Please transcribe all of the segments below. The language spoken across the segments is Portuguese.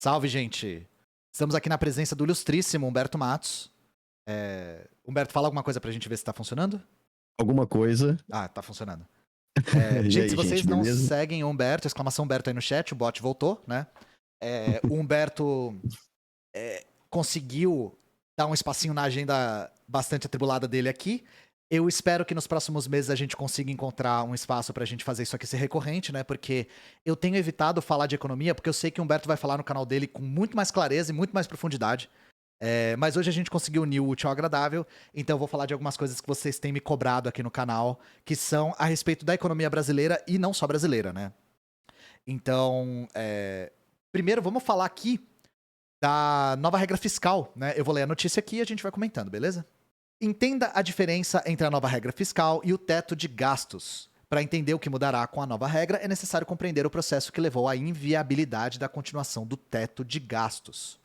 Salve, gente! Estamos aqui na presença do ilustríssimo Humberto Matos. Humberto, fala alguma coisa pra gente ver se tá funcionando? Alguma coisa. Ah, tá funcionando. E Gente, aí, se vocês gente, não beleza? seguem o Humberto, exclamação Humberto aí no chat, o bot voltou, né? O Humberto conseguiu dar um espacinho na agenda bastante atribulada dele aqui. Eu espero que nos próximos meses a gente consiga encontrar um espaço pra gente fazer isso aqui ser recorrente, né? Porque eu tenho evitado falar de economia, porque eu sei que o Humberto vai falar no canal dele com muito mais clareza e muito mais profundidade. Mas hoje a gente conseguiu unir o útil ao agradável, então eu vou falar de algumas coisas que vocês têm me cobrado aqui no canal, que são a respeito da economia brasileira e não só brasileira, né? Então, primeiro vamos falar aqui da nova regra fiscal, né? Eu vou ler a notícia aqui e a gente vai comentando, beleza? Entenda a diferença entre a nova regra fiscal e o teto de gastos. Para entender o que mudará com a nova regra, é necessário compreender o processo que levou à inviabilidade da continuação do teto de gastos.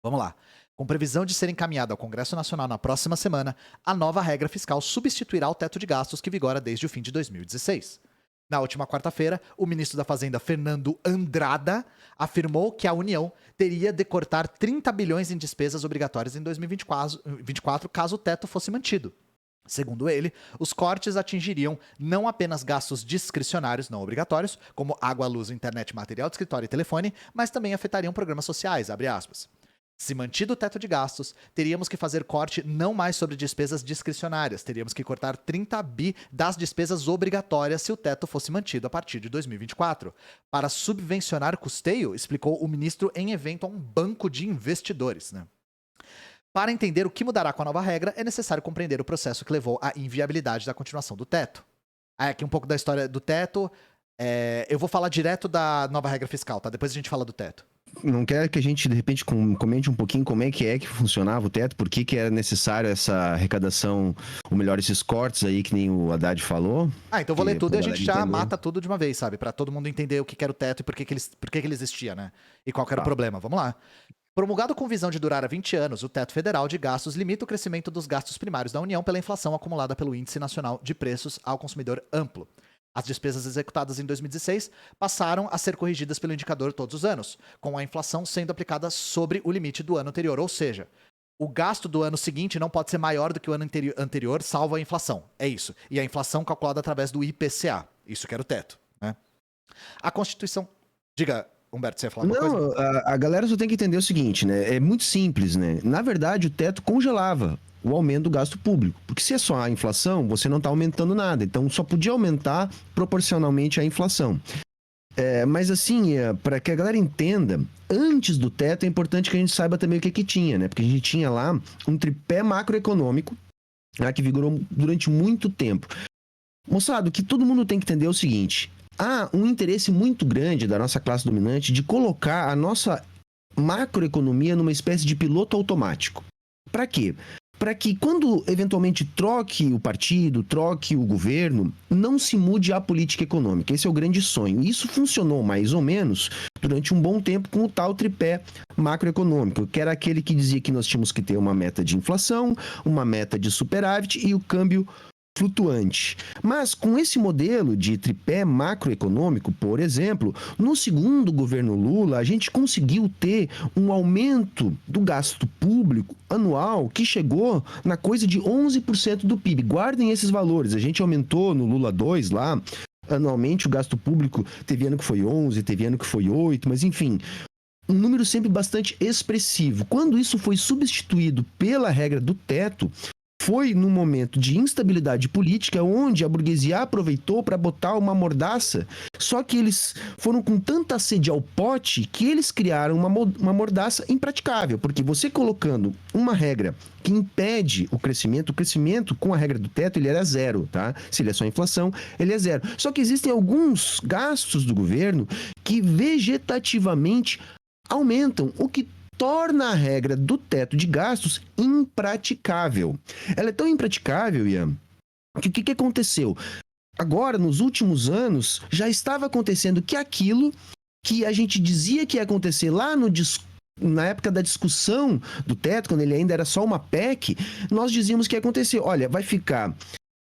Vamos lá. Com previsão de ser encaminhada ao Congresso Nacional na próxima semana, a nova regra fiscal substituirá o teto de gastos que vigora desde o fim de 2016. Na última quarta-feira, o ministro da Fazenda, Fernando Andrada, afirmou que a União teria de cortar 30 bilhões em despesas obrigatórias em 2024 caso o teto fosse mantido. Segundo ele, os cortes atingiriam não apenas gastos discricionários não obrigatórios, como água, luz, internet, material de escritório e telefone, mas também afetariam programas sociais, abre aspas. Se mantido o teto de gastos, teríamos que fazer corte não mais sobre despesas discricionárias, teríamos que cortar 30 bi das despesas obrigatórias se o teto fosse mantido a partir de 2024. Para subvencionar custeio, explicou o ministro em evento a um banco de investidores, né? Para entender o que mudará com a nova regra, é necessário compreender o processo que levou à inviabilidade da continuação do teto. Aqui um pouco da história do teto. Eu vou falar direto da nova regra fiscal, tá? Depois a gente fala do teto. Não quer que a gente, de repente, comente um pouquinho como é que funcionava o teto? Por que era necessário essa arrecadação, ou melhor, esses cortes aí, que nem o Haddad falou? Então eu vou ler tudo e a gente já entender. mata tudo de uma vez, sabe? Pra todo mundo entender o que era o teto e por que ele existia, né? E qual que era o problema. Vamos lá. Promulgado com visão de durar há 20 anos, o teto federal de gastos limita o crescimento dos gastos primários da União pela inflação acumulada pelo Índice Nacional de Preços ao Consumidor Amplo. As despesas executadas em 2016 passaram a ser corrigidas pelo indicador todos os anos, com a inflação sendo aplicada sobre o limite do ano anterior. Ou seja, o gasto do ano seguinte não pode ser maior do que o ano anterior, salvo a inflação. É isso. E a inflação calculada através do IPCA. Isso que era o teto, né? A Constituição... Diga, Humberto, você ia falar alguma coisa? Não, a galera só tem que entender o seguinte, né? É muito simples, né? Na verdade, o teto congelava o aumento do gasto público. Porque se é só a inflação, você não está aumentando nada. Então, só podia aumentar proporcionalmente à inflação. Mas assim, para que a galera entenda, antes do teto é importante que a gente saiba também o que tinha, né? Porque a gente tinha lá um tripé macroeconômico, né, que vigorou durante muito tempo. Moçada, o que todo mundo tem que entender é o seguinte: há um interesse muito grande da nossa classe dominante de colocar a nossa macroeconomia numa espécie de piloto automático. Para quê? Para que quando eventualmente troque o partido, troque o governo, não se mude a política econômica. Esse é o grande sonho. Isso funcionou mais ou menos durante um bom tempo com o tal tripé macroeconômico, que era aquele que dizia que nós tínhamos que ter uma meta de inflação, uma meta de superávit e o câmbio flutuante. Mas com esse modelo de tripé macroeconômico, por exemplo, no segundo governo Lula, a gente conseguiu ter um aumento do gasto público anual que chegou na coisa de 11% do PIB. Guardem esses valores. A gente aumentou no Lula 2 lá, anualmente o gasto público, teve ano que foi 11, teve ano que foi 8, mas enfim, um número sempre bastante expressivo. Quando isso foi substituído pela regra do teto, foi num momento de instabilidade política onde a burguesia aproveitou para botar uma mordaça, só que eles foram com tanta sede ao pote que eles criaram uma mordaça impraticável, porque você colocando uma regra que impede o crescimento com a regra do teto ele era zero, tá? Se ele é só inflação, ele é zero. Só que existem alguns gastos do governo que vegetativamente aumentam, o que torna a regra do teto de gastos impraticável. Ela é tão impraticável, Ian, que o que aconteceu? Agora, nos últimos anos, já estava acontecendo que aquilo que a gente dizia que ia acontecer lá na época da discussão do teto, quando ele ainda era só uma PEC, nós dizíamos que ia acontecer. Olha, vai ficar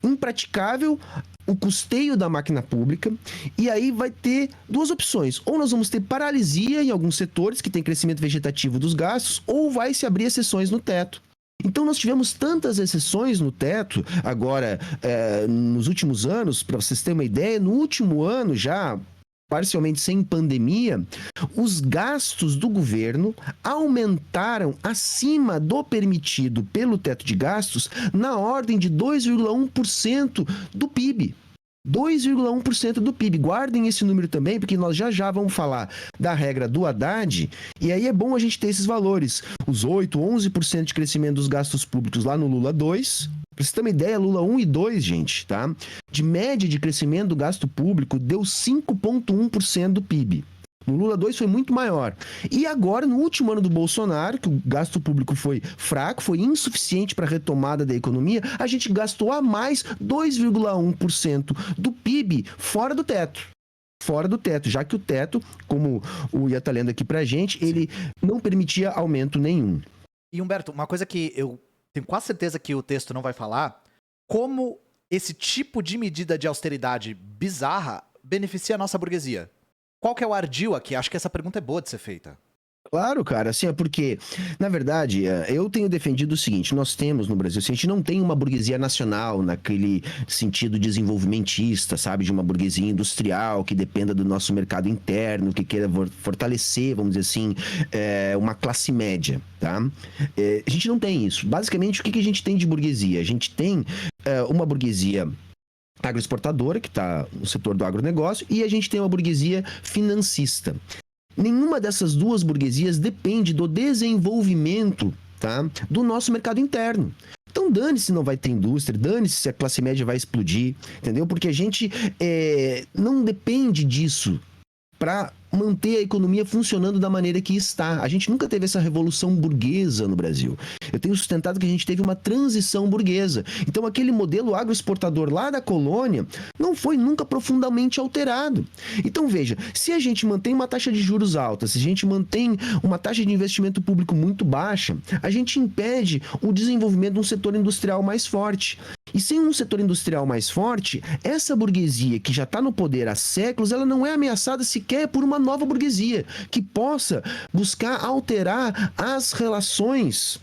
impraticável o custeio da máquina pública, e aí vai ter duas opções. Ou nós vamos ter paralisia em alguns setores que tem crescimento vegetativo dos gastos, ou vai se abrir exceções no teto. Então nós tivemos tantas exceções no teto, agora, nos últimos anos, para vocês terem uma ideia, no último ano já, parcialmente sem pandemia, os gastos do governo aumentaram acima do permitido pelo teto de gastos na ordem de 2,1% do PIB. 2,1% do PIB. Guardem esse número também, porque nós já vamos falar da regra do Haddad, e aí é bom a gente ter esses valores. Os 8, 11% de crescimento dos gastos públicos lá no Lula 2. Pra você ter uma ideia, Lula 1 e 2, gente, tá? De média de crescimento do gasto público, deu 5,1% do PIB. No Lula 2 foi muito maior. E agora, no último ano do Bolsonaro, que o gasto público foi fraco, foi insuficiente para a retomada da economia, a gente gastou a mais 2,1% do PIB fora do teto. Fora do teto, já que o teto, como o Ia tá lendo aqui pra gente, ele não permitia aumento nenhum. E Humberto, uma coisa que eu tenho quase certeza que o texto não vai falar, como esse tipo de medida de austeridade bizarra beneficia a nossa burguesia? Qual que é o ardil aqui? Acho que essa pergunta é boa de ser feita. Claro, cara, assim, é porque, na verdade, eu tenho defendido o seguinte, nós temos no Brasil, assim, a gente não tem uma burguesia nacional naquele sentido desenvolvimentista, sabe, de uma burguesia industrial que dependa do nosso mercado interno, que queira fortalecer, vamos dizer assim, uma classe média, tá? A gente não tem isso. Basicamente, o que a gente tem de burguesia? A gente tem uma burguesia agroexportadora, que está no setor do agronegócio, e a gente tem uma burguesia financista. Nenhuma dessas duas burguesias depende do desenvolvimento, tá, do nosso mercado interno. Então dane-se se não vai ter indústria, dane-se se a classe média vai explodir, entendeu? Porque a gente não depende disso para manter a economia funcionando da maneira que está. A gente nunca teve essa revolução burguesa no Brasil. Eu tenho sustentado que a gente teve uma transição burguesa. Então aquele modelo agroexportador lá da colônia não foi nunca profundamente alterado. Então veja, se a gente mantém uma taxa de juros alta, se a gente mantém uma taxa de investimento público muito baixa, a gente impede o desenvolvimento de um setor industrial mais forte. E sem um setor industrial mais forte, essa burguesia que já está no poder há séculos, ela não é ameaçada sequer por uma nova burguesia que possa buscar alterar as relações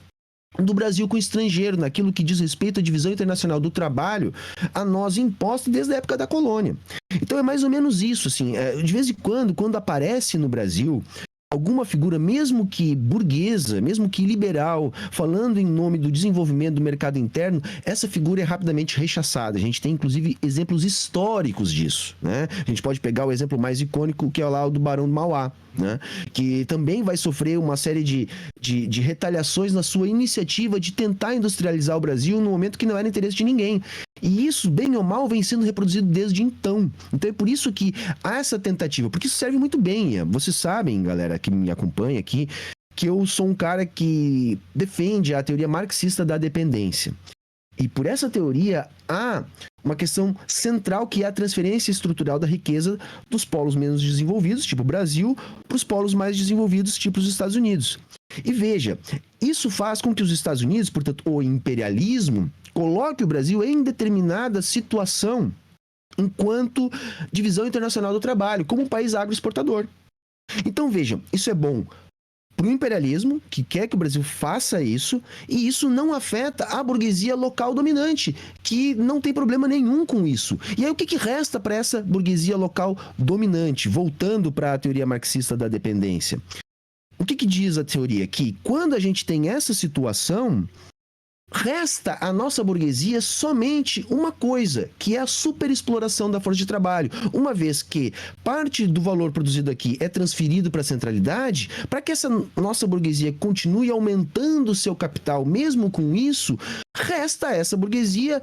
do Brasil com o estrangeiro, naquilo que diz respeito à divisão internacional do trabalho, a nós imposta desde a época da colônia. Então é mais ou menos isso, assim, de vez em quando aparece no Brasil alguma figura, mesmo que burguesa, mesmo que liberal, falando em nome do desenvolvimento do mercado interno, essa figura é rapidamente rechaçada. A gente tem, inclusive, exemplos históricos disso, né? A gente pode pegar o exemplo mais icônico, que é lá o do Barão do Mauá, né? Que também vai sofrer uma série de retaliações na sua iniciativa de tentar industrializar o Brasil no momento que não era interesse de ninguém. E isso, bem ou mal, vem sendo reproduzido desde então. Então é por isso que há essa tentativa, porque isso serve muito bem. Vocês sabem, galera que me acompanha aqui, que eu sou um cara que defende a teoria marxista da dependência. E por essa teoria há uma questão central, que é a transferência estrutural da riqueza dos polos menos desenvolvidos, tipo o Brasil, para os polos mais desenvolvidos, tipo os Estados Unidos. E veja, isso faz com que os Estados Unidos, portanto, o imperialismo, coloque o Brasil em determinada situação enquanto divisão internacional do trabalho, como um país agroexportador. Então vejam, isso é bom para o imperialismo, que quer que o Brasil faça isso, e isso não afeta a burguesia local dominante, que não tem problema nenhum com isso. E aí o que resta para essa burguesia local dominante, voltando para a teoria marxista da dependência? O que diz a teoria? Que quando a gente tem essa situação, resta à nossa burguesia somente uma coisa, que é a superexploração da força de trabalho. Uma vez que parte do valor produzido aqui é transferido para a centralidade, para que essa nossa burguesia continue aumentando o seu capital, mesmo com isso, resta a essa burguesia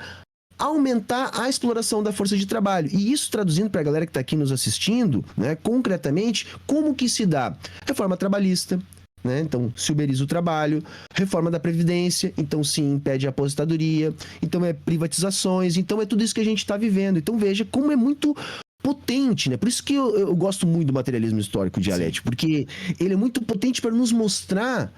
aumentar a exploração da força de trabalho. E isso, traduzindo para a galera que está aqui nos assistindo, né, concretamente, como que se dá? Reforma trabalhista, né? Então, se uberiza o trabalho, reforma da Previdência, então se impede a aposentadoria, então é privatizações, então é tudo isso que a gente está vivendo. Então veja como é muito potente, né? Por isso que eu gosto muito do materialismo histórico dialético, porque ele é muito potente para nos mostrar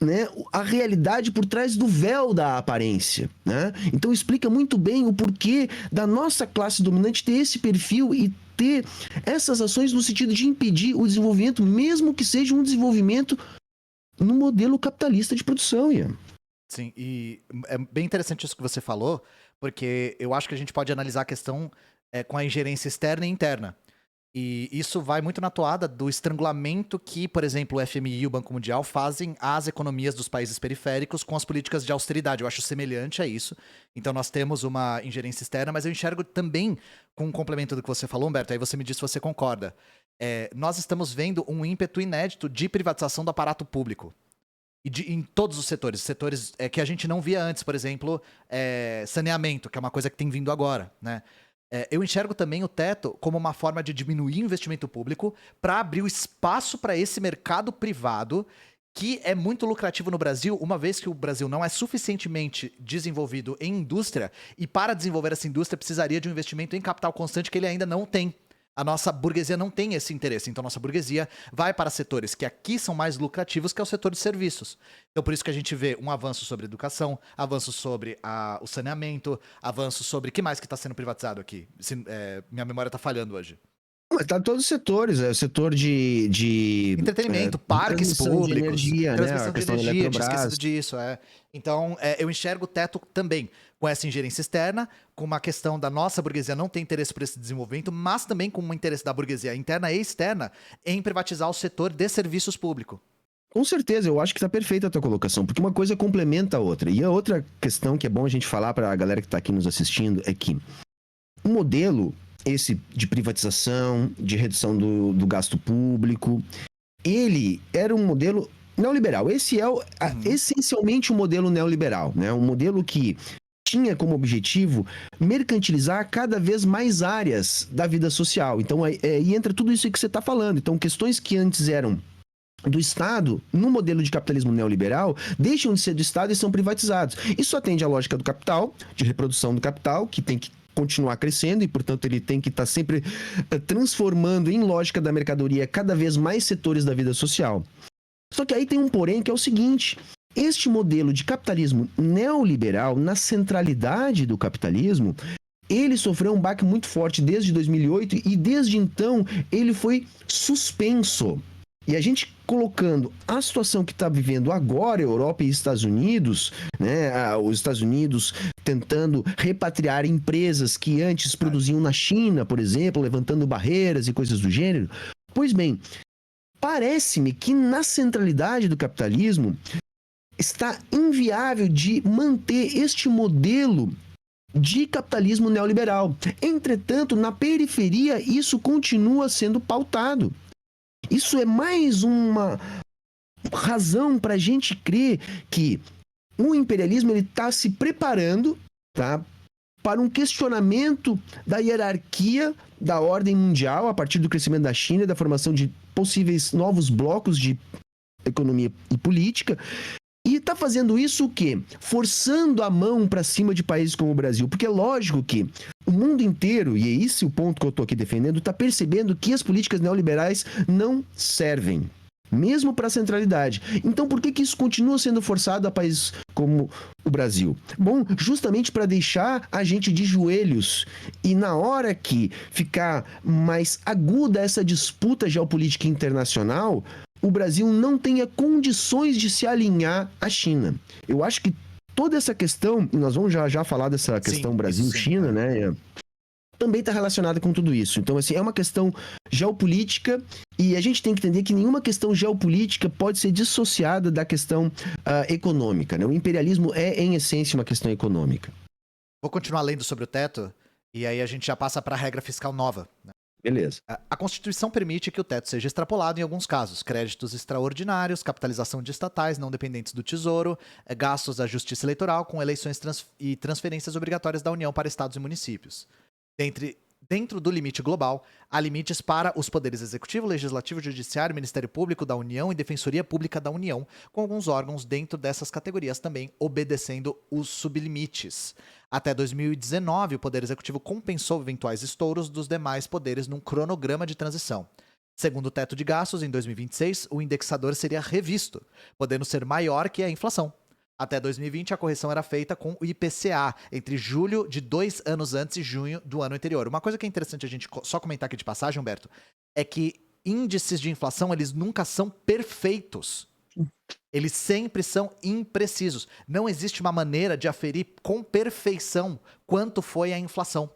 né, a realidade por trás do véu da aparência, né? Então explica muito bem o porquê da nossa classe dominante ter esse perfil e ter essas ações no sentido de impedir o desenvolvimento, mesmo que seja um desenvolvimento no modelo capitalista de produção, Ian. Sim, e é bem interessante isso que você falou, porque eu acho que a gente pode analisar a questão com a ingerência externa e interna. E isso vai muito na toada do estrangulamento que, por exemplo, o FMI e o Banco Mundial fazem às economias dos países periféricos com as políticas de austeridade. Eu acho semelhante a isso. Então nós temos uma ingerência externa, mas eu enxergo também, com um complemento do que você falou, Humberto, aí você me diz se você concorda. Nós estamos vendo um ímpeto inédito de privatização do aparato público. Em todos os setores que a gente não via antes, por exemplo, saneamento, que é uma coisa que tem vindo agora, né? Eu enxergo também o teto como uma forma de diminuir o investimento público para abrir o espaço para esse mercado privado que é muito lucrativo no Brasil, uma vez que o Brasil não é suficientemente desenvolvido em indústria e para desenvolver essa indústria precisaria de um investimento em capital constante que ele ainda não tem. A nossa burguesia não tem esse interesse, então a nossa burguesia vai para setores que aqui são mais lucrativos, que é o setor de serviços. Então por isso que a gente vê um avanço sobre educação, avanço sobre o saneamento, avanço sobre... O que mais que está sendo privatizado aqui? Minha memória está falhando hoje. Mas tá em todos os setores, o setor de entretenimento, parques públicos, de energia, né? A questão da energia, tinha Eletrobras. esquecido disso, Então, eu enxergo o teto também com essa ingerência externa, com uma questão da nossa burguesia não ter interesse por esse desenvolvimento, mas também com um interesse da burguesia interna e externa em privatizar o setor de serviços públicos. Com certeza, eu acho que tá perfeita a tua colocação, porque uma coisa complementa a outra. E a outra questão que é bom a gente falar para a galera que tá aqui nos assistindo é que o modelo esse de privatização, de redução do gasto público, ele era um modelo neoliberal. Esse é essencialmente um modelo neoliberal, né? Um modelo que tinha como objetivo mercantilizar cada vez mais áreas da vida social. Então, aí entra tudo isso que você está falando. Então, questões que antes eram do Estado, no modelo de capitalismo neoliberal, deixam de ser do Estado e são privatizados. Isso atende à lógica do capital, de reprodução do capital, que tem que continuar crescendo e, portanto, ele tem que estar sempre transformando em lógica da mercadoria cada vez mais setores da vida social. Só que aí tem um porém que é o seguinte: este modelo de capitalismo neoliberal, na centralidade do capitalismo, ele sofreu um baque muito forte desde 2008 e desde então ele foi suspenso. E a gente colocando a situação que está vivendo agora, Europa e Estados Unidos, né, os Estados Unidos tentando repatriar empresas que antes produziam na China, por exemplo, levantando barreiras e coisas do gênero. Pois bem, parece-me que na centralidade do capitalismo está inviável de manter este modelo de capitalismo neoliberal. Entretanto, na periferia, isso continua sendo pautado. Isso é mais uma razão para a gente crer que o imperialismo está se preparando, tá, para um questionamento da hierarquia da ordem mundial a partir do crescimento da China e da formação de possíveis novos blocos de economia e política. E está fazendo isso o quê? Forçando a mão para cima de países como o Brasil. Porque é lógico que o mundo inteiro, e é esse o ponto que eu estou aqui defendendo, está percebendo que as políticas neoliberais não servem, mesmo para a centralidade. Então, por que isso continua sendo forçado a países como o Brasil? Bom, justamente para deixar a gente de joelhos. E na hora que ficar mais aguda essa disputa geopolítica internacional, o Brasil não tenha condições de se alinhar à China. Eu acho que toda essa questão, e nós vamos já falar dessa questão Brasil-China, né? Também está relacionada com tudo isso. Então, assim, é uma questão geopolítica e a gente tem que entender que nenhuma questão geopolítica pode ser dissociada da questão econômica, né? O imperialismo é, em essência, uma questão econômica. Vou continuar lendo sobre o teto e aí a gente já passa para a regra fiscal nova, né? Beleza. A Constituição permite que o teto seja extrapolado em alguns casos: créditos extraordinários, capitalização de estatais não dependentes do Tesouro, gastos da Justiça Eleitoral com eleições e transferências obrigatórias da União para estados e municípios. Dentro do limite global, há limites para os poderes executivo, legislativo, judiciário, Ministério Público da União e Defensoria Pública da União, com alguns órgãos dentro dessas categorias também obedecendo os sublimites. Até 2019, o Poder Executivo compensou eventuais estouros dos demais poderes num cronograma de transição. Segundo o teto de gastos, em 2026, o indexador seria revisto, podendo ser maior que a inflação. Até 2020, a correção era feita com o IPCA, entre julho de 2 anos antes e junho do ano anterior. Uma coisa que é interessante a gente só comentar aqui de passagem, Humberto, é que índices de inflação, eles nunca são perfeitos. Eles sempre são imprecisos. Não existe uma maneira de aferir com perfeição quanto foi a inflação.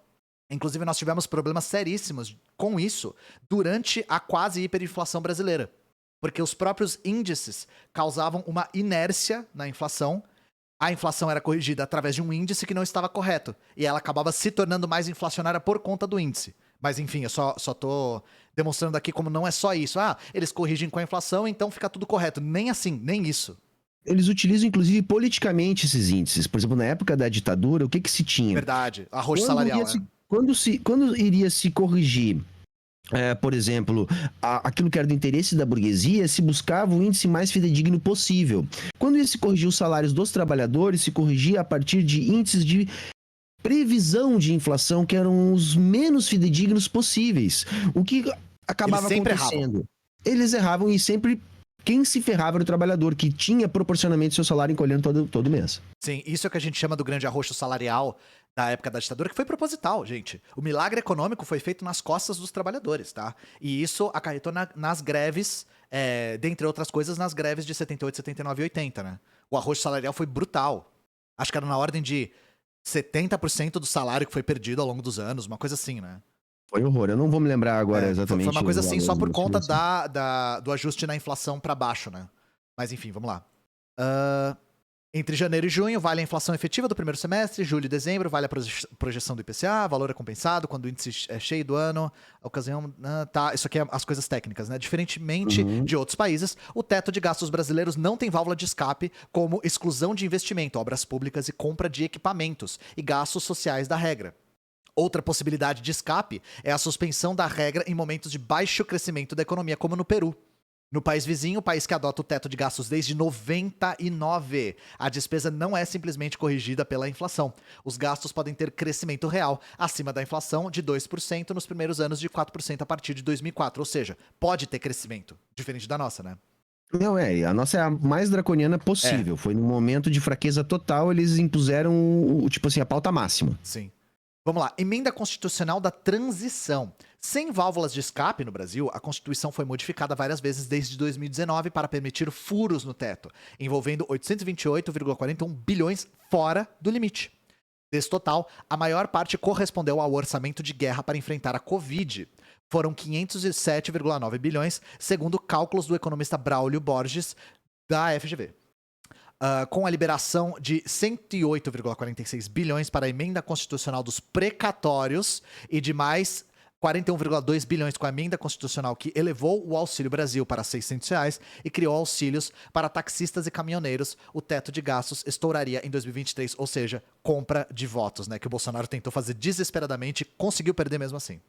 Inclusive, nós tivemos problemas seríssimos com isso durante a quase hiperinflação brasileira. Porque os próprios índices causavam uma inércia na inflação. A inflação era corrigida através de um índice que não estava correto. E ela acabava se tornando mais inflacionária por conta do índice. Mas enfim, eu só tô demonstrando aqui como não é só isso. Ah, eles corrigem com a inflação, então fica tudo correto. Nem assim, nem isso. Eles utilizam, inclusive, politicamente esses índices. Por exemplo, na época da ditadura, o que se tinha? Verdade, arroz salarial. Quando iria se corrigir, por exemplo, aquilo que era do interesse da burguesia, se buscava o índice mais fidedigno possível. Quando ia se corrigir os salários dos trabalhadores, se corrigia a partir de índices de previsão de inflação que eram os menos fidedignos possíveis. O que acabava acontecendo? Eles erravam e sempre quem se ferrava era o trabalhador, que tinha proporcionalmente seu salário encolhendo todo mês. Sim, isso é o que a gente chama do grande arroxo salarial da época da ditadura, que foi proposital, gente. O milagre econômico foi feito nas costas dos trabalhadores, tá? E isso acarretou nas greves, dentre outras coisas, nas greves de 78, 79 e 80, né? O arroxo salarial foi brutal. Acho que era na ordem de 70% do salário que foi perdido ao longo dos anos, uma coisa assim, né? Foi horror, eu não vou me lembrar agora exatamente. Foi uma coisa assim só por conta do ajuste na inflação pra baixo, né? Mas enfim, vamos lá. Entre janeiro e junho, vale a inflação efetiva do primeiro semestre, julho e dezembro, vale a projeção do IPCA, valor é compensado quando o índice é cheio do ano, a ocasião... Tá, isso aqui é as coisas técnicas, né? Diferentemente de outros países, o teto de gastos brasileiros não tem válvula de escape, como exclusão de investimento, obras públicas e compra de equipamentos e gastos sociais da regra. Outra possibilidade de escape é a suspensão da regra em momentos de baixo crescimento da economia, como no Peru. No país vizinho, o país que adota o teto de gastos desde 99, a despesa não é simplesmente corrigida pela inflação. Os gastos podem ter crescimento real, acima da inflação, de 2% nos primeiros anos, de 4% a partir de 2004. Ou seja, pode ter crescimento, diferente da nossa, né? Não, a nossa é a mais draconiana possível. Foi num momento de fraqueza total, eles impuseram, tipo assim, a pauta máxima. Sim. Vamos lá, emenda constitucional da transição. Sem válvulas de escape no Brasil, a Constituição foi modificada várias vezes desde 2019 para permitir furos no teto, envolvendo 828,41 bilhões fora do limite. Desse total, a maior parte correspondeu ao orçamento de guerra para enfrentar a Covid. Foram 507,9 bilhões, segundo cálculos do economista Braulio Borges, da FGV. Com a liberação de 108,46 bilhões para a emenda constitucional dos precatórios e de mais 41,2 bilhões com a emenda constitucional que elevou o Auxílio Brasil para R$600 e criou auxílios para taxistas e caminhoneiros, o teto de gastos estouraria em 2023, ou seja, compra de votos, né, que o Bolsonaro tentou fazer desesperadamente e conseguiu perder mesmo assim.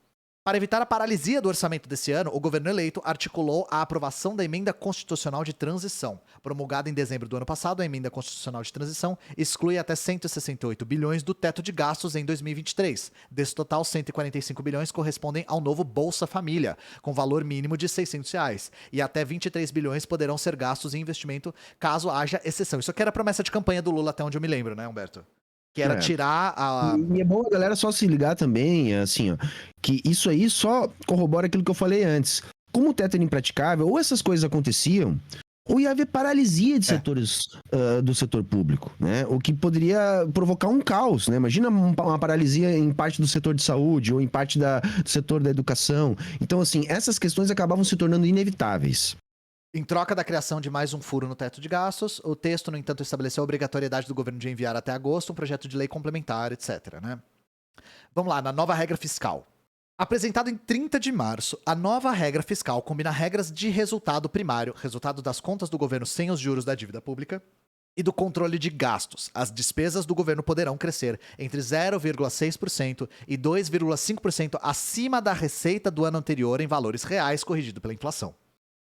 Para evitar a paralisia do orçamento desse ano, o governo eleito articulou a aprovação da Emenda Constitucional de Transição. Promulgada em dezembro do ano passado, a Emenda Constitucional de Transição exclui até 168 bilhões do teto de gastos em 2023. Desse total, 145 bilhões correspondem ao novo Bolsa Família, com valor mínimo de R$600. E até 23 bilhões poderão ser gastos em investimento caso haja exceção. Isso aqui era a promessa de campanha do Lula, até onde eu me lembro, né, Humberto? Que era tirar a... E é bom a galera só se ligar também, assim, ó, que isso aí só corrobora aquilo que eu falei antes. Como o teto era impraticável, ou essas coisas aconteciam, ou ia haver paralisia de setores do setor público, né? O que poderia provocar um caos, né? Imagina uma paralisia em parte do setor de saúde ou em parte do setor da educação. Então, assim, essas questões acabavam se tornando inevitáveis. Em troca da criação de mais um furo no teto de gastos, o texto, no entanto, estabeleceu a obrigatoriedade do governo de enviar até agosto um projeto de lei complementar, etc. Né? Vamos lá, na nova regra fiscal. Apresentado em 30 de março, a nova regra fiscal combina regras de resultado primário, resultado das contas do governo sem os juros da dívida pública, e do controle de gastos. As despesas do governo poderão crescer entre 0,6% e 2,5% acima da receita do ano anterior em valores reais corrigido pela inflação.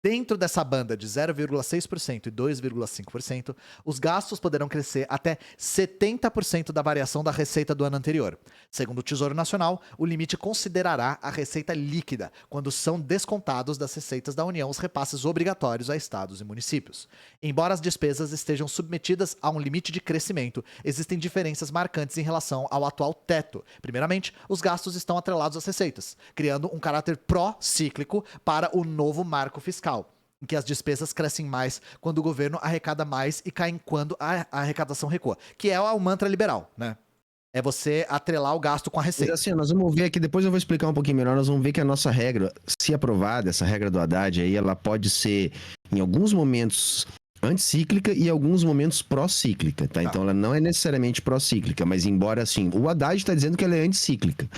Dentro dessa banda de 0,6% e 2,5%, os gastos poderão crescer até 70% da variação da receita do ano anterior. Segundo o Tesouro Nacional, o limite considerará a receita líquida, quando são descontados das receitas da União os repasses obrigatórios a estados e municípios. Embora as despesas estejam submetidas a um limite de crescimento, existem diferenças marcantes em relação ao atual teto. Primeiramente, os gastos estão atrelados às receitas, criando um caráter pró-cíclico para o novo marco fiscal, em que as despesas crescem mais quando o governo arrecada mais e caem quando a arrecadação recua, que é o mantra liberal, né? É você atrelar o gasto com a Mas receita. assim, nós vamos ver aqui, depois eu vou explicar um pouquinho melhor, nós vamos ver que a nossa regra, se aprovada, essa regra do Haddad aí, ela pode ser, em alguns momentos, anticíclica e em alguns momentos pró-cíclica, tá? Então ela não é necessariamente pró-cíclica, mas embora assim, o Haddad está dizendo que ela é anticíclica.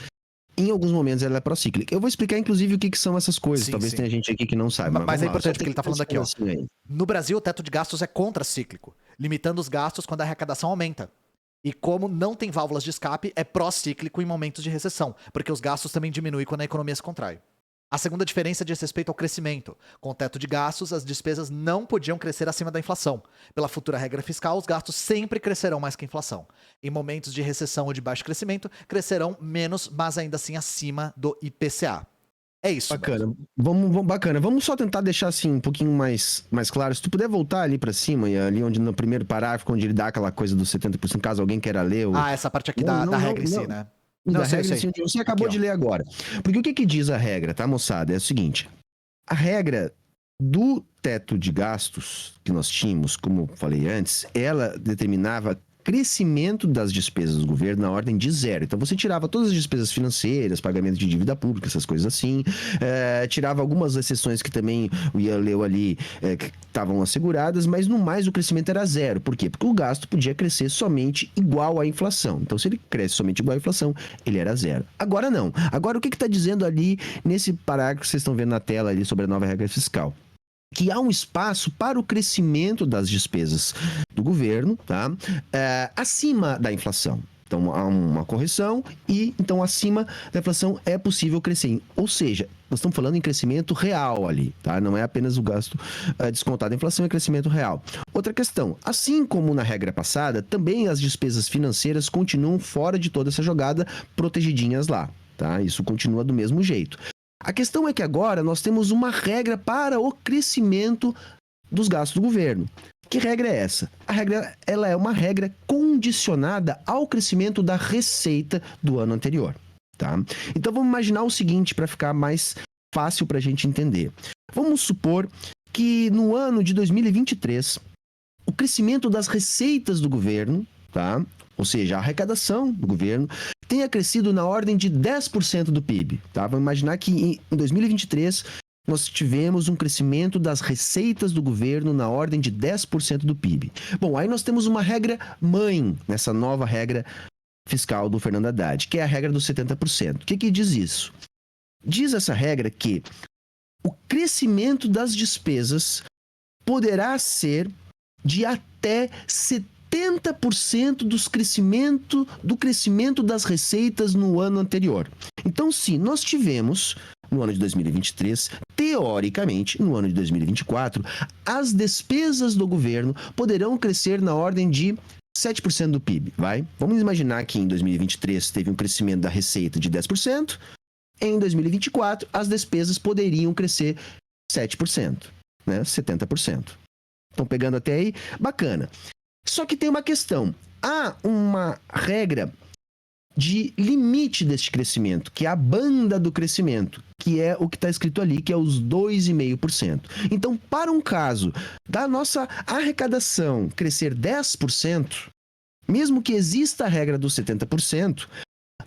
Em alguns momentos ela é pró-cíclica. Eu vou explicar, inclusive, o que são essas coisas. Sim, Talvez sim. tenha gente aqui que não sabe. Mas é vamos lá. importante Só porque ele tá falando aqui, ó. aí. No Brasil, o teto de gastos é contracíclico, limitando os gastos quando a arrecadação aumenta. E como não tem válvulas de escape, é pró-cíclico em momentos de recessão, porque os gastos também diminuem quando a economia se contrai. A segunda diferença diz respeito ao crescimento. Com o teto de gastos, as despesas não podiam crescer acima da inflação. Pela futura regra fiscal, os gastos sempre crescerão mais que a inflação. Em momentos de recessão ou de baixo crescimento, crescerão menos, mas ainda assim acima do IPCA. É isso. Bacana. Bacana. Vamos só tentar deixar assim um pouquinho mais claro. Se tu puder voltar ali pra cima, e ali onde no primeiro parágrafo, onde ele dá aquela coisa dos 70%, caso alguém queira ler. Essa parte aqui da regra em si, né? Da regra, assim, onde você acabou de ler agora. Porque o que diz a regra, tá, moçada? É o seguinte: a regra do teto de gastos que nós tínhamos, como eu falei antes, ela determinava crescimento das despesas do governo na ordem de zero. Então você tirava todas as despesas financeiras, pagamento de dívida pública, essas coisas assim, tirava algumas exceções que também o Ian leu ali, que estavam asseguradas, mas no mais o crescimento era zero. Por quê? Porque o gasto podia crescer somente igual à inflação. Então se ele cresce somente igual à inflação, ele era zero. Agora não. Agora o que está dizendo ali nesse parágrafo que vocês estão vendo na tela ali sobre a nova regra fiscal? Que há um espaço para o crescimento das despesas do governo, tá? Acima da inflação. Então, há uma correção e, então, acima da inflação é possível crescer. Ou seja, nós estamos falando em crescimento real ali, tá? Não é apenas o gasto descontado da inflação, é crescimento real. Outra questão, assim como na regra passada, também as despesas financeiras continuam fora de toda essa jogada, protegidinhas lá, tá? Isso continua do mesmo jeito. A questão é que agora nós temos uma regra para o crescimento dos gastos do governo. Que regra é essa? A regra, ela é uma regra condicionada ao crescimento da receita do ano anterior, tá? Então vamos imaginar o seguinte para ficar mais fácil para a gente entender. Vamos supor que no ano de 2023, o crescimento das receitas do governo, tá? Ou seja, a arrecadação do governo tenha crescido na ordem de 10% do PIB, tá? Vamos imaginar que em 2023 nós tivemos um crescimento das receitas do governo na ordem de 10% do PIB. Bom, aí nós temos uma regra mãe nessa nova regra fiscal do Fernando Haddad, que é a regra dos 70%. O que diz isso? Diz essa regra que o crescimento das despesas poderá ser de até 70% do crescimento das receitas no ano anterior. Então, se nós tivemos, no ano de 2023, teoricamente, no ano de 2024, as despesas do governo poderão crescer na ordem de 7% do PIB, vai? Vamos imaginar que em 2023 teve um crescimento da receita de 10%, em 2024 as despesas poderiam crescer 7%, né? 70%. Estão pegando até aí? Bacana. Só que tem uma questão. Há uma regra de limite deste crescimento, que é a banda do crescimento, que é o que está escrito ali, que é os 2,5%. Então, para um caso da nossa arrecadação crescer 10%, mesmo que exista a regra dos 70%,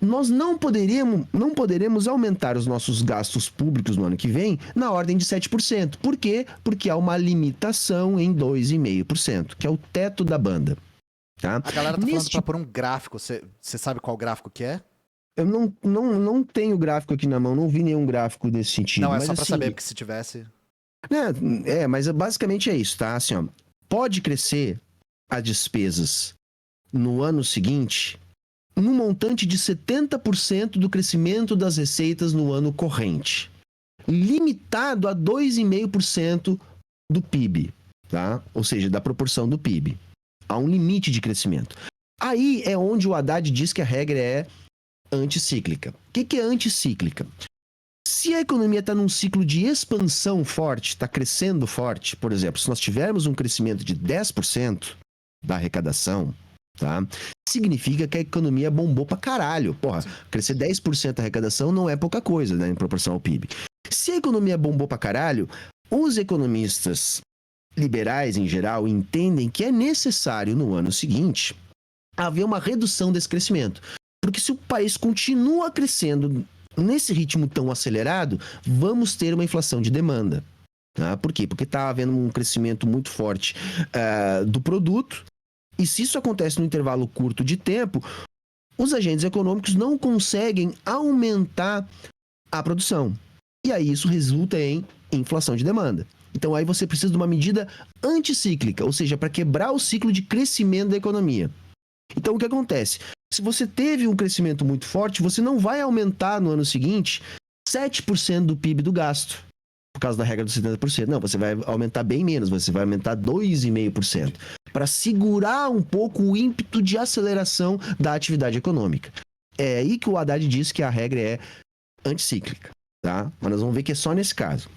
nós não poderemos aumentar os nossos gastos públicos no ano que vem na ordem de 7%. Por quê? Porque há uma limitação em 2,5%, que é o teto da banda. Tá? A galera tá falando pra pôr um gráfico. Você sabe qual gráfico que é? Eu não tenho gráfico aqui na mão, não vi nenhum gráfico desse sentido. Não, é mas, só pra assim, saber, porque se tivesse... mas basicamente é isso, tá? Assim, ó, pode crescer as despesas no ano seguinte no montante de 70% do crescimento das receitas no ano corrente. limitado a 2,5% do PIB, tá? Ou seja, da proporção do PIB. Há um limite de crescimento. Aí é onde o Haddad diz que a regra é anticíclica. O que é anticíclica? Se a economia está num ciclo de expansão forte, está crescendo forte, por exemplo, se nós tivermos um crescimento de 10% da arrecadação, tá? Significa que a economia bombou pra caralho. Porra, crescer 10% da arrecadação não é pouca coisa, né, em proporção ao PIB. Se a economia bombou pra caralho, os economistas liberais, em geral, entendem que é necessário, no ano seguinte, haver uma redução desse crescimento. Porque se o país continua crescendo nesse ritmo tão acelerado, vamos ter uma inflação de demanda. Tá? Por quê? Porque está havendo um crescimento muito forte do produto, e se isso acontece no intervalo curto de tempo, os agentes econômicos não conseguem aumentar a produção. E aí isso resulta em inflação de demanda. Então aí você precisa de uma medida anticíclica, ou seja, para quebrar o ciclo de crescimento da economia. Então o que acontece? Se você teve um crescimento muito forte, você não vai aumentar no ano seguinte 7% do PIB do gasto, por causa da regra dos 70%. Não, você vai aumentar bem menos, você vai aumentar 2,5%, para segurar um pouco o ímpeto de aceleração da atividade econômica. É aí que o Haddad diz que a regra é anticíclica, tá? Mas nós vamos ver que é só nesse caso.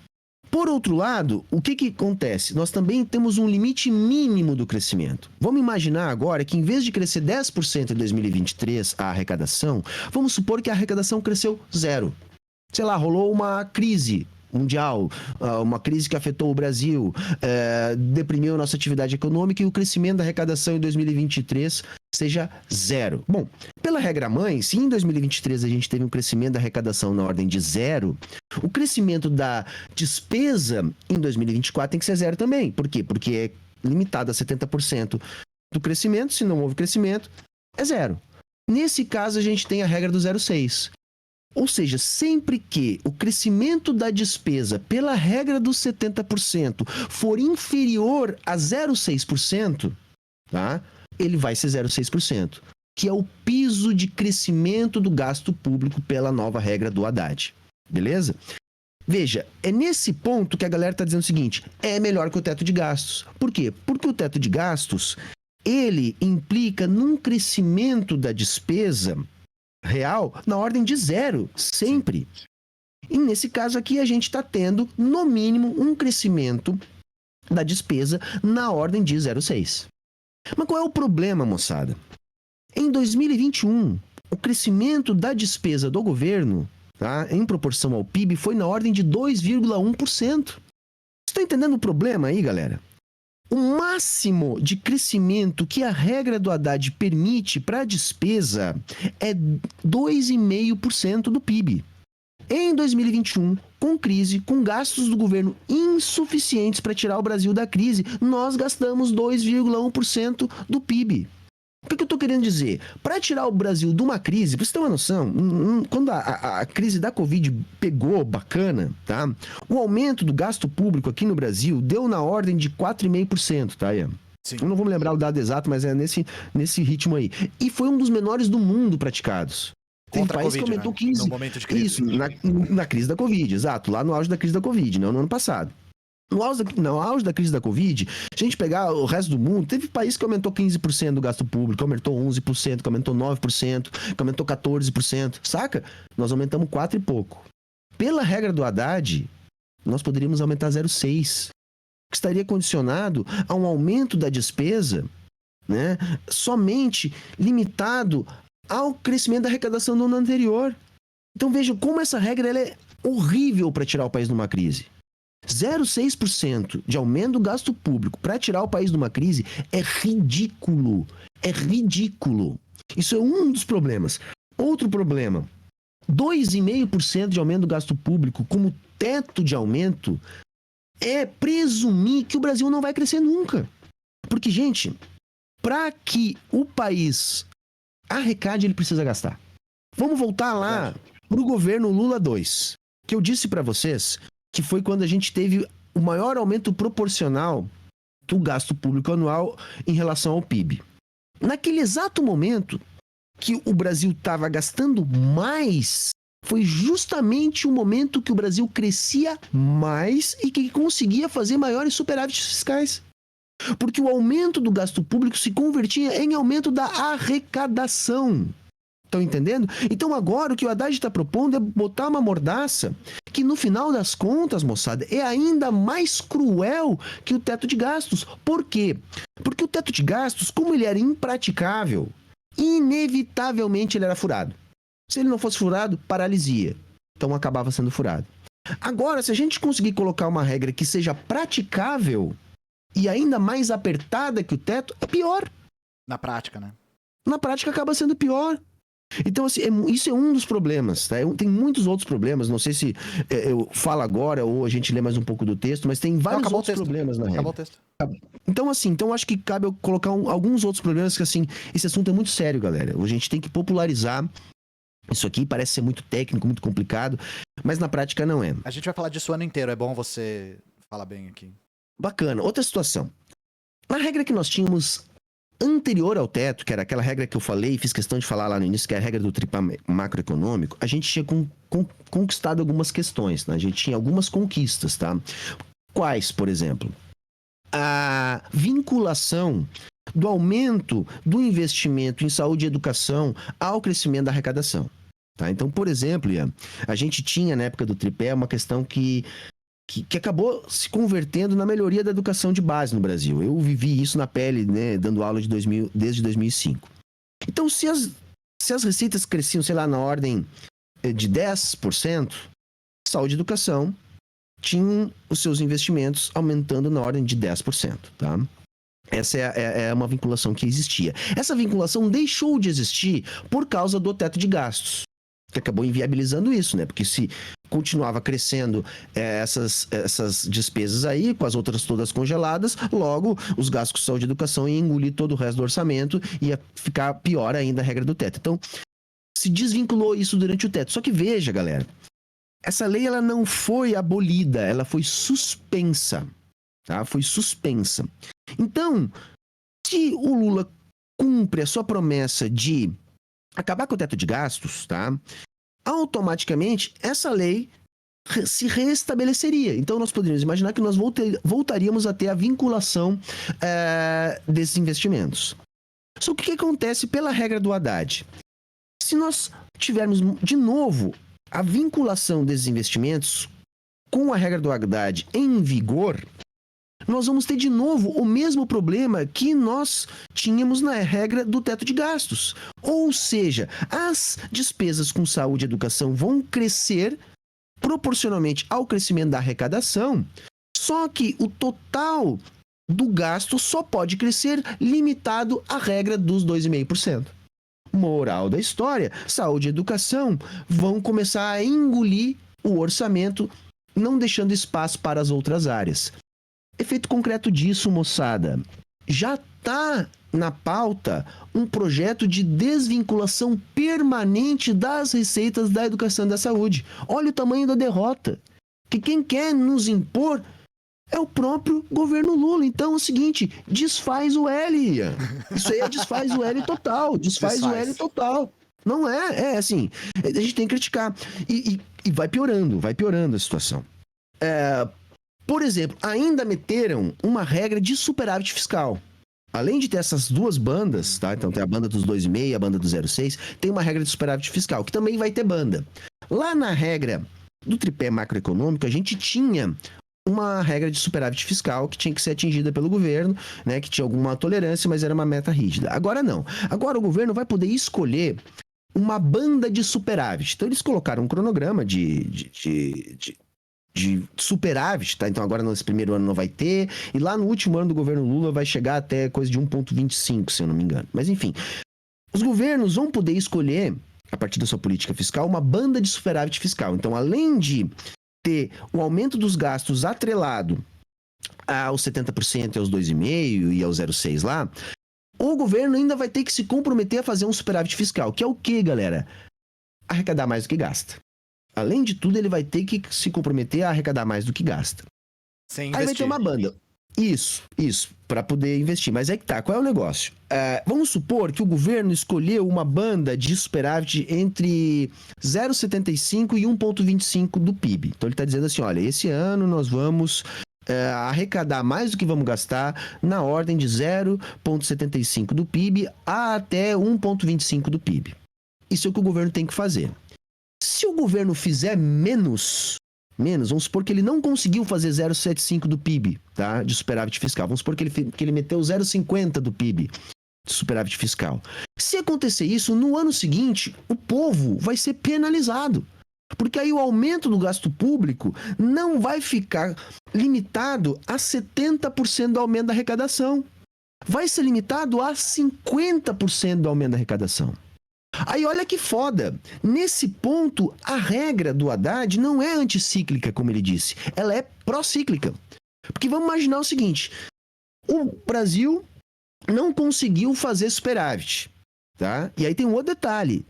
Por outro lado, o que acontece? Nós também temos um limite mínimo do crescimento. Vamos imaginar agora que, em vez de crescer 10% em 2023 a arrecadação, vamos supor que a arrecadação cresceu 0. Sei lá, rolou uma crise mundial, uma crise que afetou o Brasil, deprimiu a nossa atividade econômica, e o crescimento da arrecadação em 2023 seja 0. Bom, pela regra mãe, se em 2023 a gente teve um crescimento da arrecadação na ordem de 0, o crescimento da despesa em 2024 tem que ser 0 também. Por quê? Porque é limitado a 70% do crescimento. Se não houve crescimento, é 0. Nesse caso, a gente tem a regra do 0,6. Ou seja, sempre que o crescimento da despesa pela regra dos 70% for inferior a 0,6%, tá? Ele vai ser 0,6%, que é o piso de crescimento do gasto público pela nova regra do Haddad. Beleza? Veja, é nesse ponto que a galera está dizendo o seguinte: é melhor que o teto de gastos. Por quê? Porque o teto de gastos, ele implica num crescimento da despesa real na ordem de 0, sempre. E nesse caso aqui a gente está tendo, no mínimo, um crescimento da despesa na ordem de 0,6. Mas qual é o problema, moçada? Em 2021, o crescimento da despesa do governo, tá, em proporção ao PIB, foi na ordem de 2,1%. Estão entendendo o problema aí, galera? O máximo de crescimento que a regra do Haddad permite para a despesa é 2,5% do PIB. Em 2021, com crise, com gastos do governo insuficientes para tirar o Brasil da crise, nós gastamos 2,1% do PIB. O que eu estou querendo dizer? Para tirar o Brasil de uma crise, para você ter uma noção, quando a crise da Covid pegou bacana, tá? O aumento do gasto público aqui no Brasil deu na ordem de 4,5%, tá, Ian? Sim. Eu não vou me lembrar o dado exato, mas é nesse ritmo aí. E foi um dos menores do mundo praticados. Tem país que aumentou 15%. No momento de crise. Isso, na crise da Covid, exato. Lá no auge da crise da Covid, não no ano passado. No auge da crise da Covid, se a gente pegar o resto do mundo, teve país que aumentou 15% do gasto público, que aumentou 11%, que aumentou 9%, que aumentou 14%, saca? Nós aumentamos 4 e pouco. Pela regra do Haddad, nós poderíamos aumentar 0,6%, que estaria condicionado a um aumento da despesa, né, somente limitado ao crescimento da arrecadação do ano anterior. Então veja como essa regra ela é horrível para tirar o país de uma crise. 0,6% de aumento do gasto público para tirar o país de uma crise é ridículo. É ridículo. Isso é um dos problemas. Outro problema: 2,5% de aumento do gasto público como teto de aumento é presumir que o Brasil não vai crescer nunca. Porque, gente, para que o país arrecade, ele precisa gastar. Vamos voltar lá para o governo Lula 2, que eu disse para vocês que foi quando a gente teve o maior aumento proporcional do gasto público anual em relação ao PIB. Naquele exato momento que o Brasil estava gastando mais foi justamente o momento que o Brasil crescia mais e que conseguia fazer maiores superávites fiscais. Porque o aumento do gasto público se convertia em aumento da arrecadação. Estão entendendo? Então agora o que o Haddad está propondo é botar uma mordaça que no final das contas, moçada, é ainda mais cruel que o teto de gastos. Por quê? Porque o teto de gastos, como ele era impraticável, inevitavelmente ele era furado. Se ele não fosse furado, paralisia. Então acabava sendo furado. Agora, se a gente conseguir colocar uma regra que seja praticável e ainda mais apertada que o teto, é pior. Na prática, né? Na prática acaba sendo pior. Então, assim, isso é um dos problemas, tá? Tem muitos outros problemas, não sei se eu falo agora ou a gente lê mais um pouco do texto, mas tem vários outros problemas na regra. Acabou o texto. Então, assim, acho que cabe eu colocar alguns outros problemas que, assim, esse assunto é muito sério, galera. A gente tem que popularizar isso aqui, parece ser muito técnico, muito complicado, mas na prática não é. A gente vai falar disso o ano inteiro, é bom você falar bem aqui. Bacana. Outra situação. Na regra que nós tínhamos anterior ao teto, que era aquela regra que eu falei, fiz questão de falar lá no início, que é a regra do tripé macroeconômico, a gente tinha conquistado algumas questões, né? A gente tinha algumas conquistas, tá? Quais, por exemplo? A vinculação do aumento do investimento em saúde e educação ao crescimento da arrecadação, tá? Então, por exemplo, Ian, a gente tinha na época do tripé uma questão que acabou se convertendo na melhoria da educação de base no Brasil. Eu vivi isso na pele, né, dando aula desde 2005. Então, se as receitas cresciam, sei lá, na ordem de 10%, saúde e educação tinham os seus investimentos aumentando na ordem de 10%, tá? Essa é uma vinculação que existia. Essa vinculação deixou de existir por causa do teto de gastos, que acabou inviabilizando isso, né? Porque se continuava crescendo essas despesas aí, com as outras todas congeladas, logo os gastos com saúde e educação iam engolir todo o resto do orçamento e ia ficar pior ainda a regra do teto. Então, se desvinculou isso durante o teto. Só que veja, galera, essa lei ela não foi abolida, ela foi suspensa, tá? Foi suspensa. Então, se o Lula cumpre a sua promessa de acabar com o teto de gastos, tá? Automaticamente, essa lei se restabeleceria. Então, nós poderíamos imaginar que nós voltaríamos a ter a vinculação desses investimentos. Só que o que acontece pela regra do Haddad? Se nós tivermos, de novo, a vinculação desses investimentos com a regra do Haddad em vigor, nós vamos ter de novo o mesmo problema que nós tínhamos na regra do teto de gastos. Ou seja, as despesas com saúde e educação vão crescer proporcionalmente ao crescimento da arrecadação, só que o total do gasto só pode crescer limitado à regra dos 2,5%. Moral da história, saúde e educação vão começar a engolir o orçamento, não deixando espaço para as outras áreas. Efeito concreto disso, moçada, já está na pauta um projeto de desvinculação permanente das receitas da educação e da saúde. Olha o tamanho da derrota. Que quem quer nos impor é o próprio governo Lula. Então é o seguinte, desfaz o L, Ian. Isso aí é desfaz o L total. Desfaz o L total. Não é assim, a gente tem que criticar. E vai piorando a situação. Por exemplo, ainda meteram uma regra de superávit fiscal. Além de ter essas duas bandas, tá? Então tem a banda dos 2,5 e a banda do 0,6, tem uma regra de superávit fiscal, que também vai ter banda. Lá na regra do tripé macroeconômico, a gente tinha uma regra de superávit fiscal que tinha que ser atingida pelo governo, né? Que tinha alguma tolerância, mas era uma meta rígida. Agora não. Agora o governo vai poder escolher uma banda de superávit. Então eles colocaram um cronograma de superávit, tá? Então agora nesse primeiro ano não vai ter, e lá no último ano do governo Lula vai chegar até coisa de 1,25, se eu não me engano. Mas enfim, os governos vão poder escolher, a partir da sua política fiscal, uma banda de superávit fiscal. Então, além de ter o aumento dos gastos atrelado aos 70%, aos 2,5% e aos 0,6 lá, o governo ainda vai ter que se comprometer a fazer um superávit fiscal, que é o quê, galera? Arrecadar mais do que gasta. Além de tudo, ele vai ter que se comprometer a arrecadar mais do que gasta. Sem Aí vai ter investir. uma banda. Isso, para poder investir. Mas é que tá, qual é o negócio? Vamos supor que o governo escolheu uma banda de superávit entre 0,75 e 1,25 do PIB. Então ele está dizendo assim, olha, esse ano nós vamos arrecadar mais do que vamos gastar na ordem de 0,75 do PIB até 1,25 do PIB. Isso é o que o governo tem que fazer. Se o governo fizer menos, vamos supor que ele não conseguiu fazer 0,75 do PIB, tá? De superávit fiscal. Vamos supor que ele meteu 0,50 do PIB de superávit fiscal. Se acontecer isso, no ano seguinte, o povo vai ser penalizado. Porque aí o aumento do gasto público não vai ficar limitado a 70% do aumento da arrecadação. Vai ser limitado a 50% do aumento da arrecadação. Aí olha que foda, nesse ponto a regra do Haddad não é anticíclica, como ele disse, ela é procíclica. Porque vamos imaginar o seguinte, o Brasil não conseguiu fazer superávit, tá? E aí tem um outro detalhe,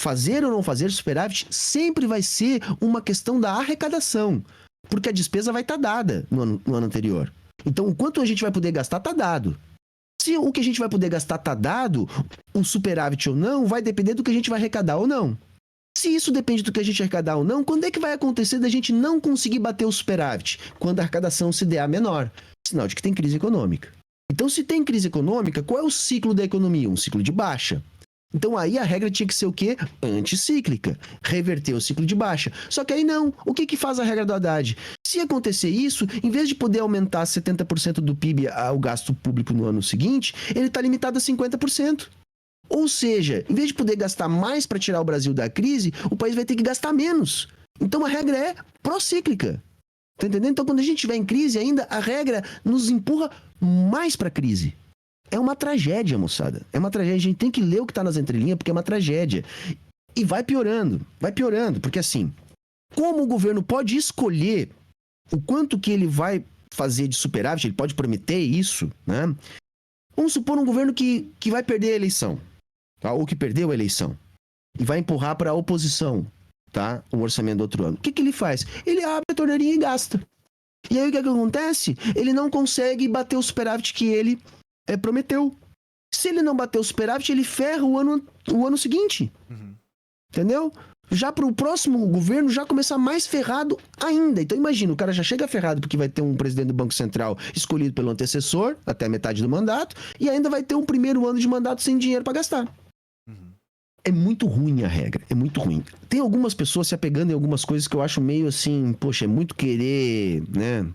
fazer ou não fazer superávit sempre vai ser uma questão da arrecadação, porque a despesa vai estar dada no ano anterior. Então o quanto a gente vai poder gastar está dado. Se o que a gente vai poder gastar está dado, o superávit ou não, vai depender do que a gente vai arrecadar ou não. Se isso depende do que a gente arrecadar ou não, quando é que vai acontecer da gente não conseguir bater o superávit? Quando a arrecadação se der a menor. Sinal de que tem crise econômica. Então, se tem crise econômica, qual é o ciclo da economia? Um ciclo de baixa. Então, aí a regra tinha que ser o quê? Anticíclica. Reverter o ciclo de baixa. Só que aí não. O que faz a regra do Haddad? Se acontecer isso, em vez de poder aumentar 70% do PIB ao gasto público no ano seguinte, ele está limitado a 50%. Ou seja, em vez de poder gastar mais para tirar o Brasil da crise, o país vai ter que gastar menos. Então, a regra é procíclica. Tá entendendo? Então, quando a gente estiver em crise ainda, a regra nos empurra mais para a crise. É uma tragédia, moçada. É uma tragédia. A gente tem que ler o que está nas entrelinhas, porque é uma tragédia. E vai piorando, porque assim, como o governo pode escolher o quanto que ele vai fazer de superávit, ele pode prometer isso, né? Vamos supor um governo que vai perder a eleição, tá? Ou que perdeu a eleição, e vai empurrar para a oposição, tá? O orçamento do outro ano. O que ele faz? Ele abre a torneirinha e gasta. E aí o que acontece? Ele não consegue bater o superávit que ele prometeu. Se ele não bater o superávit, ele ferra o ano seguinte. Uhum. Entendeu? Já para o próximo governo já começar mais ferrado ainda. Então imagina, o cara já chega ferrado porque vai ter um presidente do Banco Central escolhido pelo antecessor, até a metade do mandato, e ainda vai ter um primeiro ano de mandato sem dinheiro para gastar. Uhum. É muito ruim a regra, é muito ruim. Tem algumas pessoas se apegando em algumas coisas que eu acho meio assim, poxa, é muito querer, né,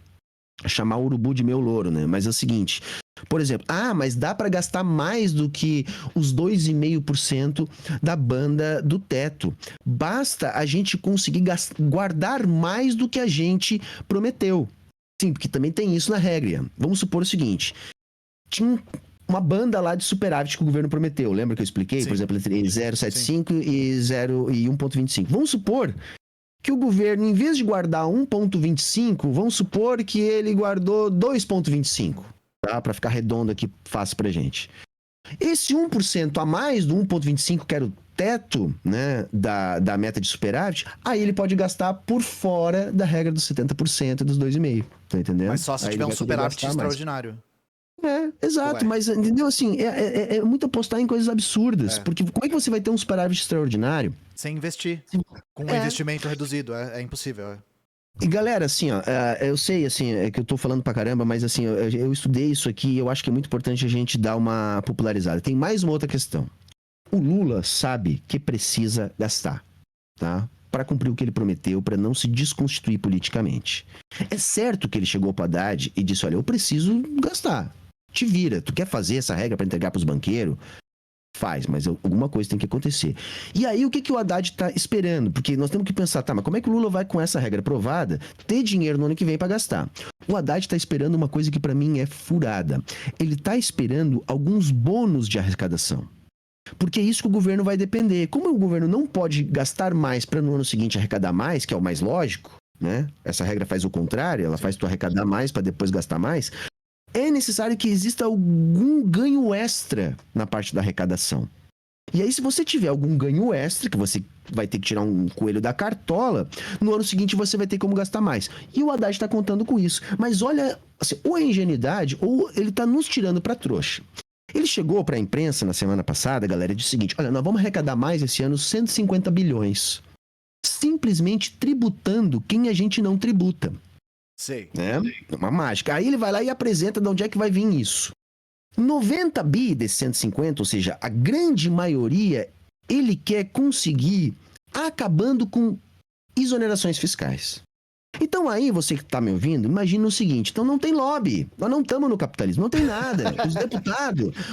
chamar o urubu de meu louro, né? Mas é o seguinte, por exemplo, mas dá para gastar mais do que os 2,5% da banda do teto. Basta a gente conseguir guardar mais do que a gente prometeu. Sim, porque também tem isso na regra. Vamos supor o seguinte, tinha uma banda lá de superávit que o governo prometeu. Lembra que eu expliquei? Sim. Por exemplo, entre 0,75 e 1,25. Vamos supor que o governo, em vez de guardar 1,25, vamos supor que ele guardou 2,25. Tá? Para ficar redondo aqui, fácil pra gente. Esse 1% a mais do 1,25, que era o teto, né, da meta de superávit, aí ele pode gastar por fora da regra dos 70% e dos 2,5%. Tá entendendo? Mas só se tiver um superávit extraordinário. Exato, Ué. Mas entendeu assim, é muito apostar em coisas absurdas, porque como é que você vai ter um superávit extraordinário? Sem investir, com um investimento reduzido, é impossível. E galera, assim, ó, eu sei, assim, é que eu tô falando pra caramba, mas assim, eu estudei isso aqui e eu acho que é muito importante a gente dar uma popularizada. Tem mais uma outra questão. O Lula sabe que precisa gastar, tá? Para cumprir o que ele prometeu, para não se desconstituir politicamente. É certo que ele chegou pro Haddad e disse, olha, eu preciso gastar. Te vira, tu quer fazer essa regra para entregar pros banqueiros? Faz, mas alguma coisa tem que acontecer. E aí, o que o Haddad tá esperando? Porque nós temos que pensar, tá, mas como é que o Lula vai com essa regra aprovada ter dinheiro no ano que vem para gastar? O Haddad tá esperando uma coisa que para mim é furada. Ele tá esperando alguns bônus de arrecadação. Porque é isso que o governo vai depender. Como o governo não pode gastar mais para no ano seguinte arrecadar mais, que é o mais lógico, né? Essa regra faz o contrário, ela faz tu arrecadar mais para depois gastar mais. É necessário que exista algum ganho extra na parte da arrecadação. E aí, se você tiver algum ganho extra, que você vai ter que tirar um coelho da cartola, no ano seguinte você vai ter como gastar mais. E o Haddad está contando com isso. Mas olha, assim, ou é ingenuidade, ou ele está nos tirando para trouxa. Ele chegou para a imprensa na semana passada, galera, e disse o seguinte: olha, nós vamos arrecadar mais esse ano 150 bilhões. Simplesmente tributando quem a gente não tributa. Sei. Né? É uma mágica. Aí ele vai lá e apresenta de onde é que vai vir isso. 90 bi desses 150, ou seja, a grande maioria, ele quer conseguir acabando com exonerações fiscais. Então aí, você que está me ouvindo, imagina o seguinte: então não tem lobby, nós não estamos no capitalismo, não tem nada.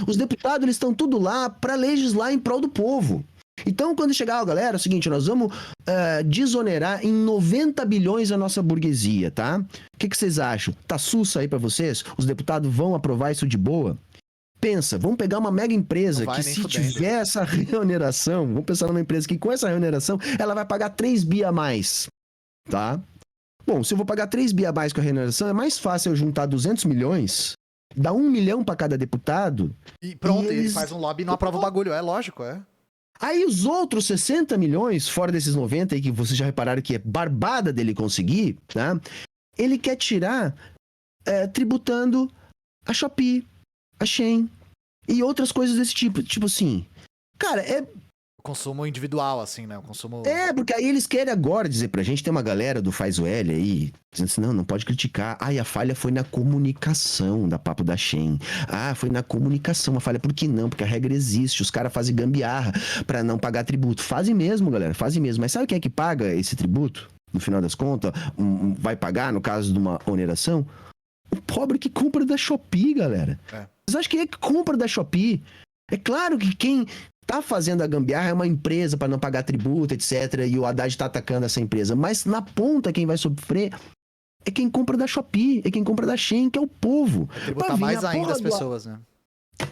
Os deputados eles estão tudo lá para legislar em prol do povo. Então, quando chegar, galera, é o seguinte, nós vamos desonerar em 90 bilhões a nossa burguesia, tá? O que vocês acham? Tá sussa aí para vocês? Os deputados vão aprovar isso de boa? Pensa, vamos pegar uma mega empresa que se tiver essa reoneração, vamos pensar numa empresa que com essa reoneração, ela vai pagar 3 bi a mais, tá? Bom, se eu vou pagar 3 bi a mais com a reoneração, é mais fácil eu juntar 200 milhões, dar 1 milhão para cada deputado. E pronto, ele faz um lobby e não aprova o bagulho, é lógico, é. Aí os outros 60 milhões, fora desses 90 aí que vocês já repararam que é barbada dele conseguir, tá? Ele quer tirar tributando a Shopee, a Shein e outras coisas desse tipo. Tipo assim, cara, o consumo individual, assim, né? O consumo... porque aí eles querem agora dizer pra gente, tem uma galera do Faz o L aí, dizendo assim, não pode criticar. Ai, a falha foi na comunicação da papo da Shein. Ah, foi na comunicação a falha. Por que não? Porque a regra existe, os caras fazem gambiarra pra não pagar tributo. Fazem mesmo, galera, fazem mesmo. Mas sabe quem é que paga esse tributo? No final das contas, vai pagar no caso de uma oneração? O pobre que compra da Shopee, galera. Vocês acham que é que compra da Shopee? É claro que quem tá fazendo a gambiarra é uma empresa para não pagar tributo, etc. E o Haddad tá atacando essa empresa. Mas na ponta quem vai sofrer é quem compra da Shopee, é quem compra da Shein, que é o povo. Tributar mais ainda as pessoas, né?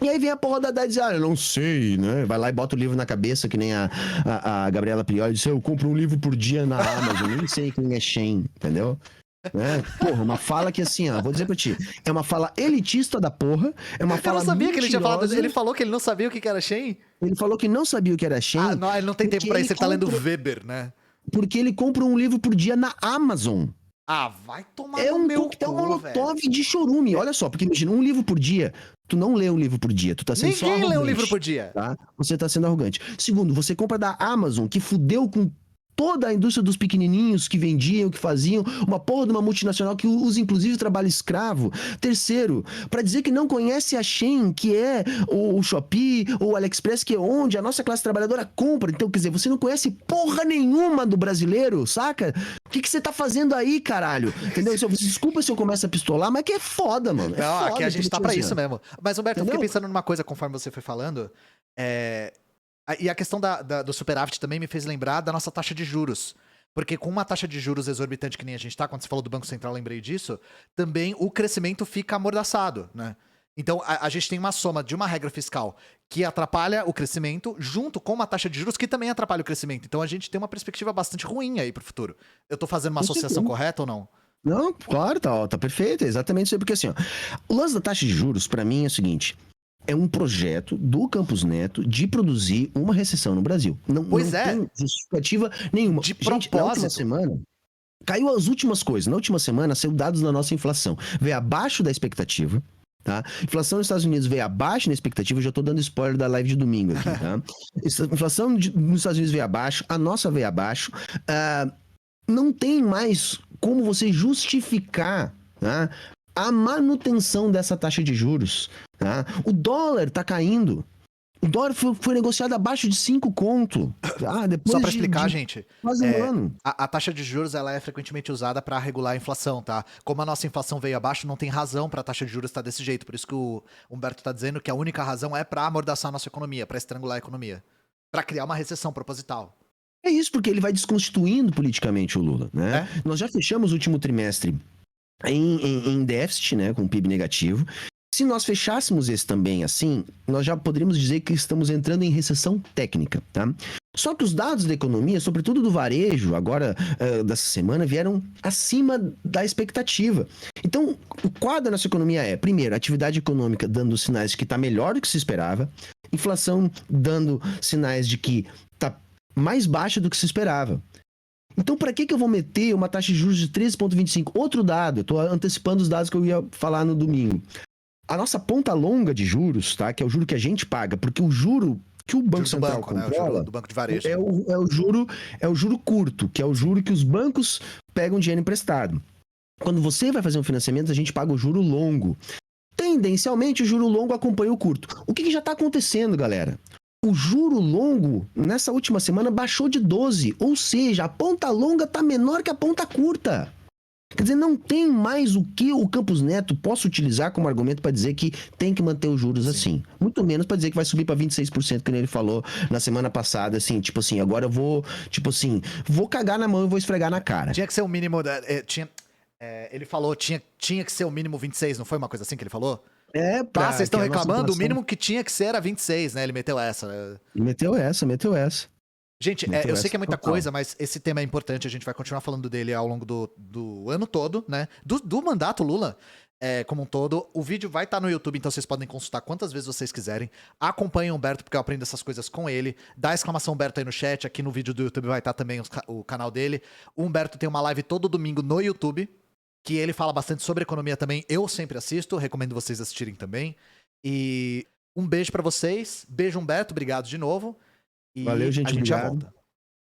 E aí vem a porra da Haddad e diz, eu não sei, né? Vai lá e bota o livro na cabeça, que nem a Gabriela Prioli disse, eu compro um livro por dia na Amazon, nem sei quem é Shein, entendeu? Porra, uma fala que assim, ó, vou dizer pra ti, é uma fala elitista da porra, é uma fala eu não sabia mentirosa. Que ele tinha falado, ele falou que ele não sabia o que era Shein? Ele falou que não sabia o que era Shein. Não, ele não tem tempo pra isso, ele tá lendo Weber, né? Porque ele compra um livro por dia na Amazon. Vai tomar no meu cu, É um molotov de chorume, olha só, porque imagina, um livro por dia, tu não lê um livro por dia, tu tá sendo só arrogante. Ninguém lê um livro por dia. Tá? Você tá sendo arrogante. Segundo, você compra da Amazon, que fudeu com toda a indústria dos pequenininhos que vendiam, que faziam, uma porra de uma multinacional que usa inclusive trabalho escravo. Terceiro, para dizer que não conhece a Shein, que é o Shopee ou o AliExpress, que é onde a nossa classe trabalhadora compra. Então, quer dizer, você não conhece porra nenhuma do brasileiro, saca? O que você tá fazendo aí, caralho? Entendeu? Desculpa se eu começo a pistolar, mas que é foda, mano. Não, foda, aqui a gente tá pra isso mesmo. Mas, Humberto, entendeu? Eu fiquei pensando numa coisa conforme você foi falando. E a questão do superávit também me fez lembrar da nossa taxa de juros. Porque com uma taxa de juros exorbitante que nem a gente tá, quando você falou do Banco Central, eu lembrei disso, também o crescimento fica amordaçado, né? Então, a gente tem uma soma de uma regra fiscal que atrapalha o crescimento, junto com uma taxa de juros que também atrapalha o crescimento. Então, a gente tem uma perspectiva bastante ruim aí pro futuro. Eu tô fazendo uma associação correta ou não? Não, claro, tá perfeito, é exatamente isso aí. Porque assim, ó, o lance da taxa de juros, pra mim, é o seguinte... É um projeto do Campos Neto de produzir uma recessão no Brasil. Não tem justificativa nenhuma. De propósito. Na última semana, caiu as últimas coisas. Na última semana, saiu dados da nossa inflação. Veio abaixo da expectativa, tá? Inflação nos Estados Unidos veio abaixo da expectativa. Eu já tô dando spoiler da live de domingo aqui, tá? Inflação nos Estados Unidos veio abaixo. A nossa veio abaixo. Não tem mais como você justificar, tá? A manutenção dessa taxa de juros. Tá? O dólar tá caindo. O dólar foi negociado abaixo de 5 conto. Depois só pra explicar, gente. Quase um ano. A taxa de juros ela é frequentemente usada pra regular a inflação, tá? Como a nossa inflação veio abaixo, não tem razão pra taxa de juros estar desse jeito. Por isso que o Humberto tá dizendo que a única razão é pra amordaçar a nossa economia, pra estrangular a economia. Pra criar uma recessão proposital. É isso, porque ele vai desconstituindo politicamente o Lula, né? Nós já fechamos o último trimestre em déficit, né, com PIB negativo. Se nós fechássemos esse também assim, nós já poderíamos dizer que estamos entrando em recessão técnica, tá? Só que os dados da economia, sobretudo do varejo, agora dessa semana, vieram acima da expectativa. Então, o quadro da nossa economia primeiro, a atividade econômica dando sinais de que está melhor do que se esperava. inflação dando sinais de que tá mais baixa do que se esperava. Então, para que eu vou meter uma taxa de juros de 13,25? Outro dado, eu tô antecipando os dados que eu ia falar no domingo. A nossa ponta longa de juros, tá? Que é o juro que a gente paga, porque o juro que o Banco Central controla, né? O juro do banco de varejo. é o juro curto, que é o juro que os bancos pegam dinheiro emprestado. Quando você vai fazer um financiamento, a gente paga o juro longo. Tendencialmente, o juro longo acompanha o curto. O que já está acontecendo, galera? O juro longo, nessa última semana, baixou de 12. Ou seja, a ponta longa está menor que a ponta curta. Quer dizer, não tem mais o que o Campos Neto possa utilizar como argumento para dizer que tem que manter os juros assim. Muito menos para dizer que vai subir para 26%, que nem ele falou na semana passada, assim, tipo assim, agora eu vou, tipo assim, vou cagar na mão e vou esfregar na cara. Tinha que ser o mínimo, ele falou, tinha que ser o mínimo 26, não foi uma coisa assim que ele falou? Pra vocês estão que a nossa reclamando, o inflação- mínimo que tinha que ser era 26, né? Ele meteu essa, né? Meteu essa. Gente, Meteu eu sei essa que é muita total. coisa, mas esse tema é importante, a gente vai continuar falando dele ao longo do ano todo, né? Do mandato Lula, como um todo. O vídeo vai estar no YouTube, então vocês podem consultar quantas vezes vocês quiserem. Acompanhem o Humberto, porque eu aprendo essas coisas com ele. Dá exclamação Humberto aí no chat, aqui no vídeo do YouTube vai estar também o canal dele. O Humberto tem uma live todo domingo no YouTube, que ele fala bastante sobre economia também. Eu sempre assisto, recomendo vocês assistirem também. E um beijo pra vocês. Beijo, Humberto, obrigado de novo. E Valeu, gente, a gente já obrigado. volta.